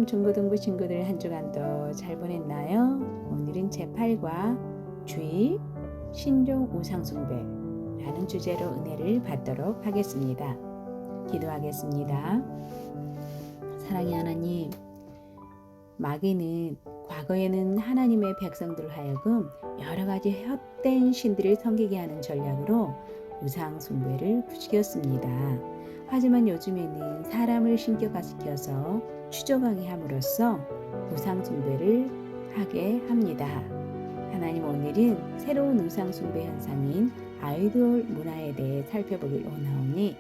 중고등부 친구들 한 주간도 잘 보냈나요? 오늘은 제8과 주의, 신종 우상숭배라는 주제로 은혜를 받도록 하겠습니다. 기도하겠습니다. 사랑의 하나님, 마귀는 과거에는 하나님의 백성들을 하여금 여러 가지 헛된 신들을 섬기게 하는 전략으로 우상숭배를 부추겼습니다. 하지만 요즘에는 사람을 신격화시켜서 추종하게 함으로써 우상숭배를 하게 합니다. 하나님, 오늘은 새로운 우상숭배 현상인 아이돌 문화에 대해 살펴보길 원하오니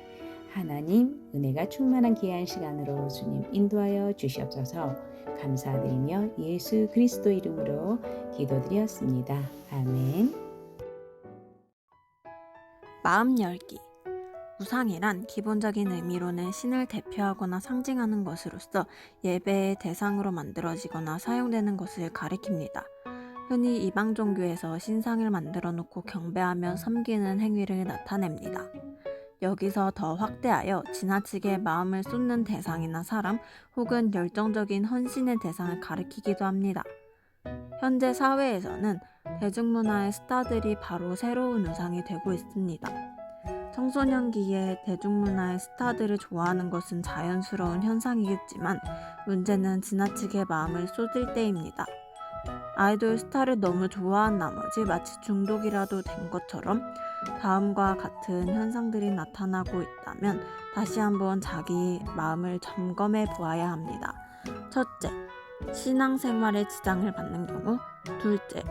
하나님 은혜가 충만한 귀한 시간으로 주님 인도하여 주시옵소서. 감사드리며 예수 그리스도 이름으로 기도드렸습니다. 아멘. 마음 열기. 우상이란 기본적인 의미로는 신을 대표하거나 상징하는 것으로서 예배의 대상으로 만들어지거나 사용되는 것을 가리킵니다. 흔히 이방 종교에서 신상을 만들어 놓고 경배하며 섬기는 행위를 나타냅니다. 여기서 더 확대하여 지나치게 마음을 쏟는 대상이나 사람 혹은 열정적인 헌신의 대상을 가리키기도 합니다. 현재 사회에서는 대중문화의 스타들이 바로 새로운 우상이 되고 있습니다. 청소년기에 대중문화의 스타들을 좋아하는 것은 자연스러운 현상이겠지만 문제는 지나치게 마음을 쏟을 때입니다. 아이돌 스타를 너무 좋아한 나머지 마치 중독이라도 된 것처럼 다음과 같은 현상들이 나타나고 있다면 다시 한번 자기 마음을 점검해 보아야 합니다. 첫째, 신앙생활에 지장을 받는 경우. 둘째,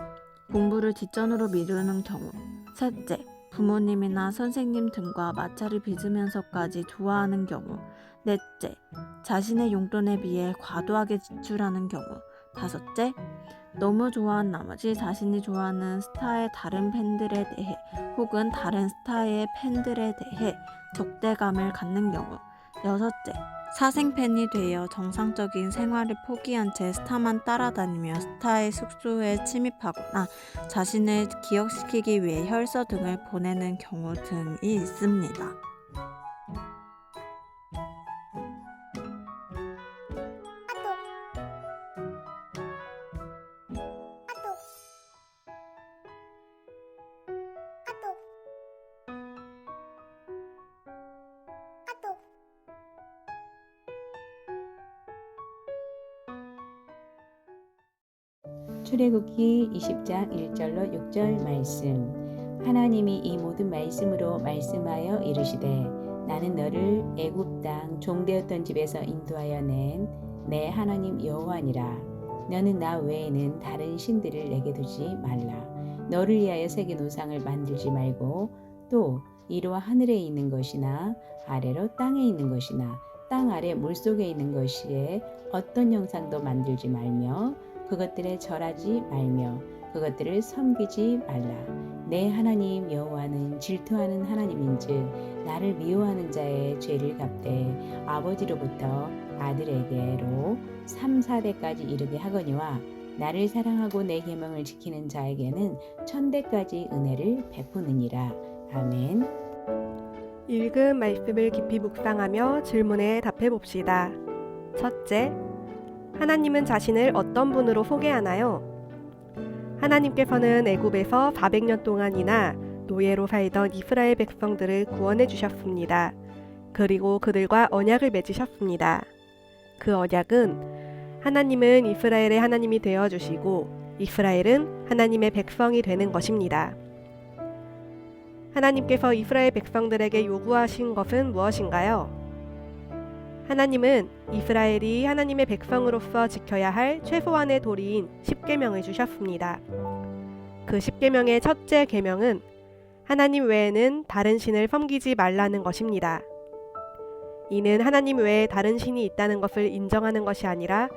공부를 뒷전으로 미루는 경우. 셋째, 부모님이나 선생님 등과 마찰을 빚으면서까지 좋아하는 경우. 넷째, 자신의 용돈에 비해 과도하게 지출하는 경우. 다섯째, 너무 좋아한 나머지 자신이 좋아하는 스타의 다른 팬들에 대해 혹은 다른 스타의 팬들에 대해 적대감을 갖는 경우. 여섯째, 사생팬이 되어 정상적인 생활을 포기한 채 스타만 따라다니며 스타의 숙소에 침입하거나 자신을 기억시키기 위해 혈서 등을 보내는 경우 등이 있습니다. 출애굽기 20장 1절로 6절 말씀. 하나님이 이 모든 말씀으로 말씀하여 이르시되 나는 너를 애굽 땅 종되었던 집에서 인도하여 낸 내 하나님 여호와니라. 너는 나 외에는 다른 신들을 내게 두지 말라. 너를 위하여 새긴 우상을 만들지 말고 또 이루와 하늘에 있는 것이나 아래로 땅에 있는 것이나 땅 아래 물속에 있는 것에 어떤 형상도 만들지 말며 그것들에 절하지 말며 그것들을 섬기지 말라. 내 하나님 여호와는 질투하는 하나님인즉 나를 미워하는 자의 죄를 갚되 아버지로부터 아들에게로 3, 4대까지 이르게 하거니와 나를 사랑하고 내 계명을 지키는 자에게는 1000대까지 은혜를 베푸느니라. 아멘. 읽은 말씀을 깊이 묵상하며 질문에 답해 봅시다. 첫째, 하나님은 자신을 어떤 분으로 소개하나요? 하나님께서는 애굽에서 400년 동안이나 노예로 살던 이스라엘 백성들을 구원해 주셨습니다. 그리고 그들과 언약을 맺으셨습니다. 그 언약은 하나님은 이스라엘의 하나님이 되어 주시고 이스라엘은 하나님의 백성이 되는 것입니다. 하나님께서 이스라엘 백성들에게 요구하신 것은 무엇인가요? 하나님은 이스라엘이 하나님의 백성으로서 지켜야 할 최소한의 도리인 10계명을 주셨습니다. 그 10계명의 첫째 계명은 하나님 외에는 다른 신을 섬기지 말라는 것입니다. 이는 하나님 외에 다른 신이 있다는 것을 인정하는 것이 아니라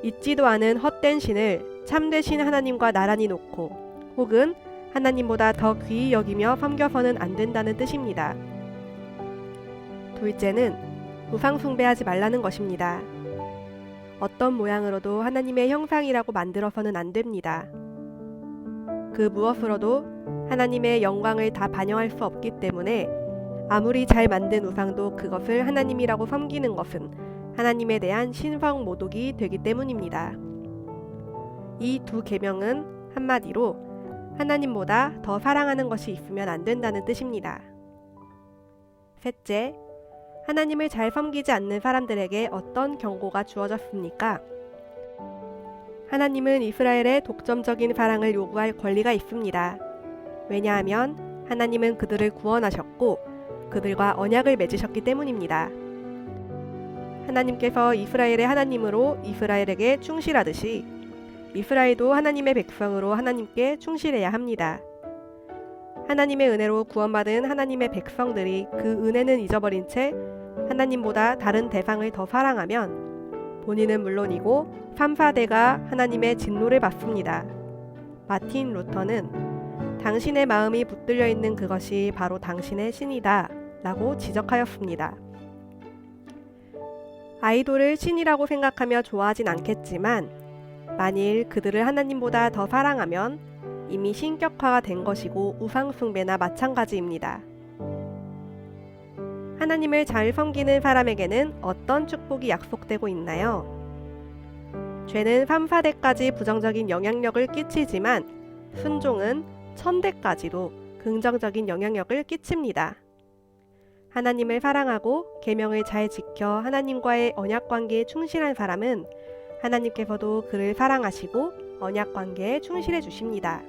있지도 않은 헛된 신을 참되신 하나님과 나란히 놓고 혹은 하나님보다 더 귀히 여기며 섬겨서는 안 된다는 뜻입니다. 둘째는 우상 숭배하지 말라는 것입니다. 어떤 모양으로도 하나님의 형상이라고 만들어서는 안 됩니다. 그 무엇으로도 하나님의 영광을 다 반영할 수 없기 때문에 아무리 잘 만든 우상도 그것을 하나님이라고 섬기는 것은 하나님에 대한 신성 모독이 되기 때문입니다. 이 두 계명은 한마디로 하나님보다 더 사랑하는 것이 있으면 안 된다는 뜻입니다. 셋째, 하나님을 잘 섬기지 않는 사람들에게 어떤 경고가 주어졌습니까? 하나님은 이스라엘의 독점적인 사랑을 요구할 권리가 있습니다. 왜냐하면 하나님은 그들을 구원하셨고 그들과 언약을 맺으셨기 때문입니다. 하나님께서 이스라엘의 하나님으로 이스라엘에게 충실하듯이 이스라엘도 하나님의 백성으로 하나님께 충실해야 합니다. 하나님의 은혜로 구원받은 하나님의 백성들이 그 은혜는 잊어버린 채 하나님보다 다른 대상을 더 사랑하면 본인은 물론이고 3, 4대가 하나님의 진노를 받습니다. 마틴 루터는 당신의 마음이 붙들려 있는 그것이 바로 당신의 신이다 라고 지적하였습니다. 아이돌을 신이라고 생각하며 좋아하진 않겠지만 만일 그들을 하나님보다 더 사랑하면 이미 신격화가 된 것이고 우상숭배나 마찬가지입니다. 하나님을 잘 섬기는 사람에게는 어떤 축복이 약속되고 있나요? 죄는 3, 4대까지 부정적인 영향력을 끼치지만 순종은 1000대까지도 긍정적인 영향력을 끼칩니다. 하나님을 사랑하고 계명을 잘 지켜 하나님과의 언약관계에 충실한 사람은 하나님께서도 그를 사랑하시고 언약관계에 충실해 주십니다.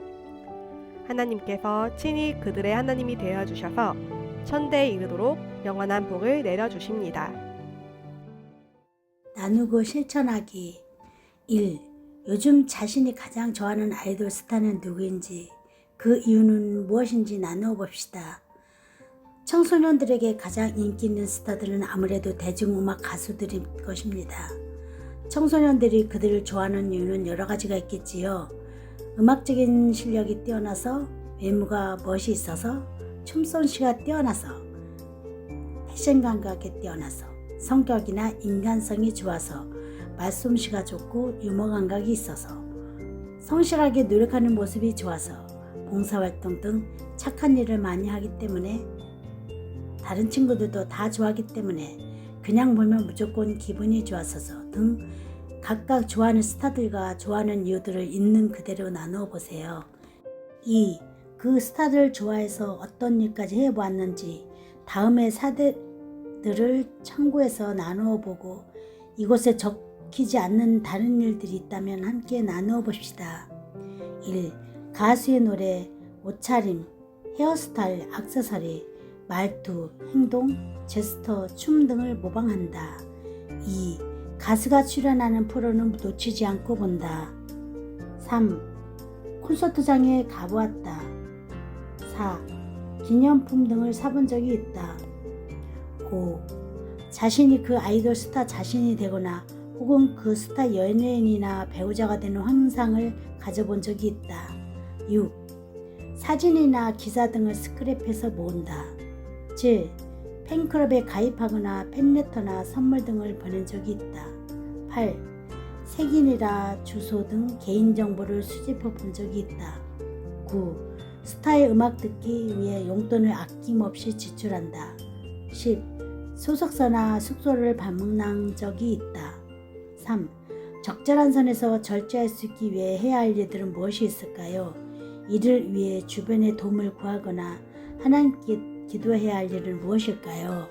하나님께서 친히 그들의 하나님이 되어 주셔서 1000대에 이르도록 영원한 복을 내려주십니다. 나누고 실천하기 1. 요즘 자신이 가장 좋아하는 아이돌 스타는 누구인지 그 이유는 무엇인지 나누어 봅시다. 청소년들에게 가장 인기 있는 스타들은 아무래도 대중음악 가수들일 것입니다. 청소년들이 그들을 좋아하는 이유는 여러 가지가 있겠지요. 음악적인 실력이 뛰어나서, 외모가 멋이 있어서, 춤솜씨가 뛰어나서, 패션 감각이 뛰어나서, 성격이나 인간성이 좋아서, 말솜씨가 좋고 유머 감각이 있어서, 성실하게 노력하는 모습이 좋아서, 봉사활동 등 착한 일을 많이 하기 때문에, 다른 친구들도 다 좋아하기 때문에, 그냥 보면 무조건 기분이 좋았어서 등 각각 좋아하는 스타들과 좋아하는 이유들을 있는 그대로 나누어 보세요. 2. 그 스타들을 좋아해서 어떤 일까지 해보았는지 다음의 사례들을 참고해서 나누어 보고 이곳에 적히지 않는 다른 일들이 있다면 함께 나누어 봅시다. 1. 가수의 노래, 옷차림, 헤어스타일, 액세서리, 말투, 행동, 제스처, 춤 등을 모방한다. 2. 가수가 출연하는 프로는 놓치지 않고 본다. 3. 콘서트장에 가보았다. 4. 기념품 등을 사본 적이 있다. 5. 자신이 그 아이돌 스타 자신이 되거나 혹은 그 스타 연예인이나 배우자가 되는 환상을 가져본 적이 있다. 6. 사진이나 기사 등을 스크랩해서 모은다. 7. 팬클럽에 가입하거나 팬레터나 선물 등을 보낸 적이 있다. 8. 색인이나 주소 등 개인정보를 수집해 본 적이 있다. 9. 스타의 음악 듣기 위해 용돈을 아낌없이 지출한다. 10. 소속사나 숙소를 방문한 적이 있다. 3. 적절한 선에서 절제할 수 있기 위해 해야 할 일들은 무엇이 있을까요? 이를 위해 주변의 도움을 구하거나 하나님께 기도해야 할 일은 무엇일까요?